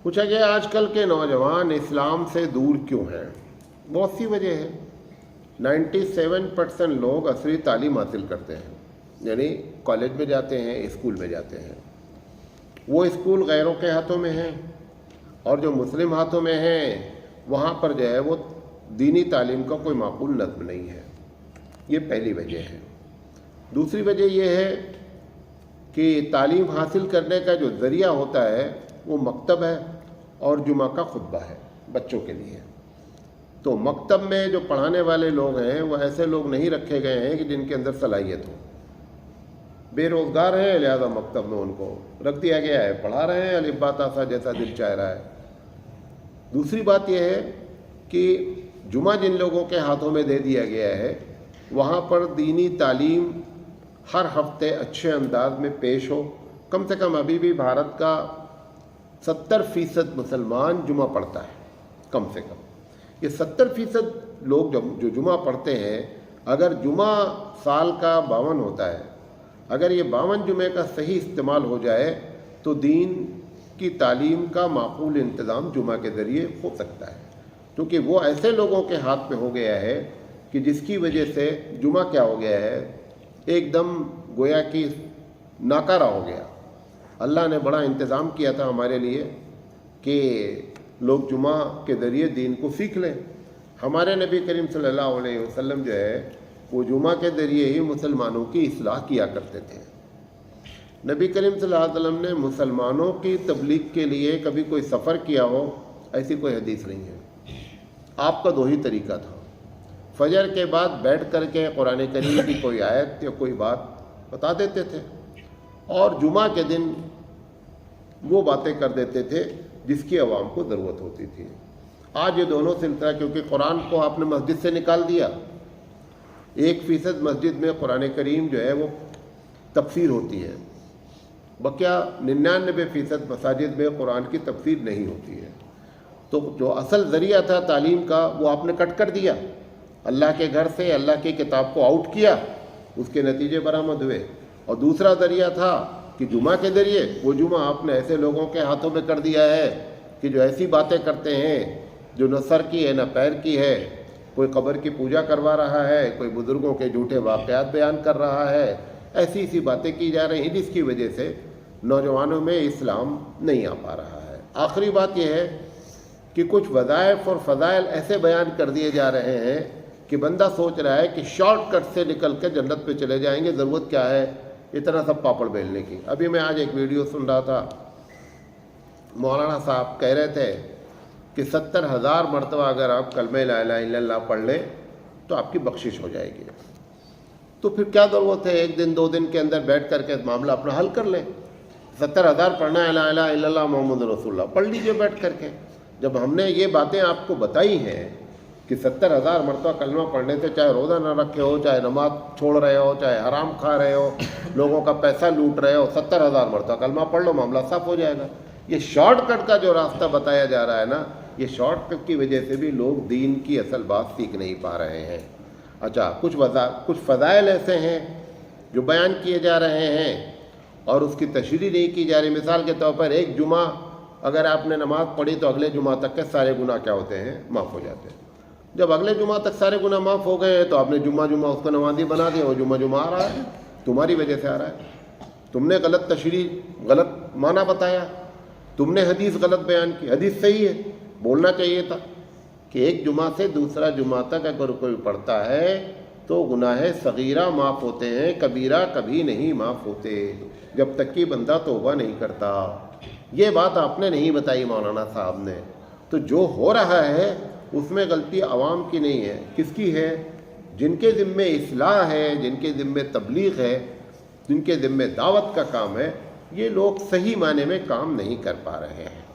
پوچھا گیا آج کل کے نوجوان اسلام سے دور کیوں ہیں؟ بہت سی وجہ ہے۔ 97% لوگ عصری تعلیم حاصل کرتے ہیں، یعنی کالج میں جاتے ہیں، اسکول میں جاتے ہیں۔ وہ اسکول غیروں کے ہاتھوں میں ہیں، اور جو مسلم ہاتھوں میں ہیں وہاں پر جو ہے وہ دینی تعلیم کا کوئی معقول نظم نہیں ہے۔ یہ پہلی وجہ ہے۔ دوسری وجہ یہ ہے کہ تعلیم حاصل کرنے کا جو ذریعہ ہوتا ہے وہ مکتب ہے اور جمعہ کا خطبہ ہے بچوں کے لیے۔ تو مکتب میں جو پڑھانے والے لوگ ہیں وہ ایسے لوگ نہیں رکھے گئے ہیں کہ جن کے اندر صلاحیت ہو، بے روزگار ہیں، لہذا مکتب میں ان کو رکھ دیا گیا ہے، پڑھا رہے ہیں الف با تا سا جیسا دل چاہ رہا ہے۔ دوسری بات یہ ہے کہ جمعہ جن لوگوں کے ہاتھوں میں دے دیا گیا ہے وہاں پر دینی تعلیم ہر ہفتے اچھے انداز میں پیش ہو۔ کم سے کم ابھی بھی بھارت کا 70% مسلمان جمعہ پڑھتا ہے، کم سے کم۔ یہ 70% لوگ جو جمعہ پڑھتے ہیں، اگر جمعہ سال کا 52 ہوتا ہے، اگر یہ 52 جمعے کا صحیح استعمال ہو جائے تو دین کی تعلیم کا معقول انتظام جمعہ کے ذریعے ہو سکتا ہے، کیونکہ وہ ایسے لوگوں کے ہاتھ میں ہو گیا ہے کہ جس کی وجہ سے جمعہ کیا ہو گیا ہے، ایک دم گویا کہ ناکارہ ہو گیا۔ اللہ نے بڑا انتظام کیا تھا ہمارے لیے کہ لوگ جمعہ کے ذریعے دین کو سیکھ لیں۔ ہمارے نبی کریم صلی اللہ علیہ وسلم جو ہے وہ جمعہ کے ذریعے ہی مسلمانوں کی اصلاح کیا کرتے تھے۔ نبی کریم صلی اللہ علیہ وسلم نے مسلمانوں کی تبلیغ کے لیے کبھی کوئی سفر کیا ہو ایسی کوئی حدیث نہیں ہے۔ آپ کا 2 ہی طریقہ تھا، فجر کے بعد بیٹھ کر کے قرآن کریم کی کوئی آیت یا کوئی بات بتا دیتے تھے، اور جمعہ کے دن وہ باتیں کر دیتے تھے جس کی عوام کو ضرورت ہوتی تھی۔ آج یہ دونوں سلسلہ، کیونکہ قرآن کو آپ نے مسجد سے نکال دیا، 1% مسجد میں قرآن کریم جو ہے وہ تفسیر ہوتی ہے، بقیہ 99% مساجد میں قرآن کی تفسیر نہیں ہوتی ہے۔ تو جو اصل ذریعہ تھا تعلیم کا وہ آپ نے کٹ کر دیا، اللہ کے گھر سے اللہ کی کتاب کو آؤٹ کیا، اس کے نتیجے برآمد ہوئے۔ اور دوسرا ذریعہ تھا کہ جمعہ کے ذریعے، وہ جمعہ آپ نے ایسے لوگوں کے ہاتھوں میں کر دیا ہے کہ جو ایسی باتیں کرتے ہیں جو نہ سر کی ہے نہ پیر کی ہے، کوئی قبر کی پوجا کروا رہا ہے، کوئی بزرگوں کے جھوٹے واقعات بیان کر رہا ہے، ایسی ایسی باتیں کی جا رہی ہیں جس کی وجہ سے نوجوانوں میں اسلام نہیں آ پا رہا ہے۔ آخری بات یہ ہے کہ کچھ وظائف اور فضائل ایسے بیان کر دیے جا رہے ہیں کہ بندہ سوچ رہا ہے کہ شارٹ کٹ سے نکل کے جنت پہ چلے جائیں گے، ضرورت کیا ہے اتنا سب پاپڑ بیلنے کی۔ ابھی میں آج ایک ویڈیو سن رہا تھا، مولانا صاحب کہہ رہے تھے کہ 70,000 مرتبہ اگر آپ کلمہ لا الہ الا اللہ پڑھ لیں تو آپ کی بخشش ہو جائے گی۔ تو پھر کیا ضرورت ہے 1 دن 2 دن کے اندر بیٹھ کر کے معاملہ اپنا حل کر لیں؟ 70,000 پڑھنا ہے، لا الہ الا اللہ محمد رسول اللہ پڑھ لیجئے بیٹھ کر کے۔ جب ہم نے یہ باتیں آپ کو بتائی ہیں کہ 70,000 مرتبہ کلمہ پڑھنے سے، چاہے روزہ نہ رکھے ہو، چاہے نماز چھوڑ رہے ہو، چاہے حرام کھا رہے ہو، لوگوں کا پیسہ لوٹ رہے ہو، 70,000 مرتبہ کلمہ پڑھ لو، معاملہ صاف ہو جائے گا۔ یہ شارٹ کٹ کا جو راستہ بتایا جا رہا ہے نا، یہ شارٹ کٹ کی وجہ سے بھی لوگ دین کی اصل بات سیکھ نہیں پا رہے ہیں۔ اچھا، کچھ فضائل ایسے ہیں جو بیان کیے جا رہے ہیں اور اس کی تشریح نہیں کی جا رہی۔ مثال کے طور پر ایک جمعہ اگر آپ نے نماز پڑھی تو اگلے جمعہ تک کے سارے گناہ کیا ہوتے ہیں؟ معاف ہو جاتے ہیں۔ جب اگلے جمعہ تک سارے گناہ معاف ہو گئے تو آپ نے جمعہ اس کو نمازی بنا دیا، وہ جمعہ آ رہا ہے، تمہاری وجہ سے آ رہا ہے۔ تم نے غلط تشریح، غلط معنی بتایا، تم نے حدیث غلط بیان کی۔ حدیث صحیح ہے، بولنا چاہیے تھا کہ ایک جمعہ سے دوسرا جمعہ تک اگر کوئی پڑھتا ہے تو گناہ صغیرہ معاف ہوتے ہیں، کبیرہ کبھی نہیں معاف ہوتے جب تک کہ بندہ توبہ نہیں کرتا۔ یہ بات آپ نے نہیں بتائی مولانا صاحب نے۔ تو جو ہو رہا ہے اس میں غلطی عوام کی نہیں ہے، کس کی ہے؟ جن کے ذمے اصلاح ہے، جن کے ذمے تبلیغ ہے، جن کے ذمے دعوت کا کام ہے، یہ لوگ صحیح معنی میں کام نہیں کر پا رہے ہیں۔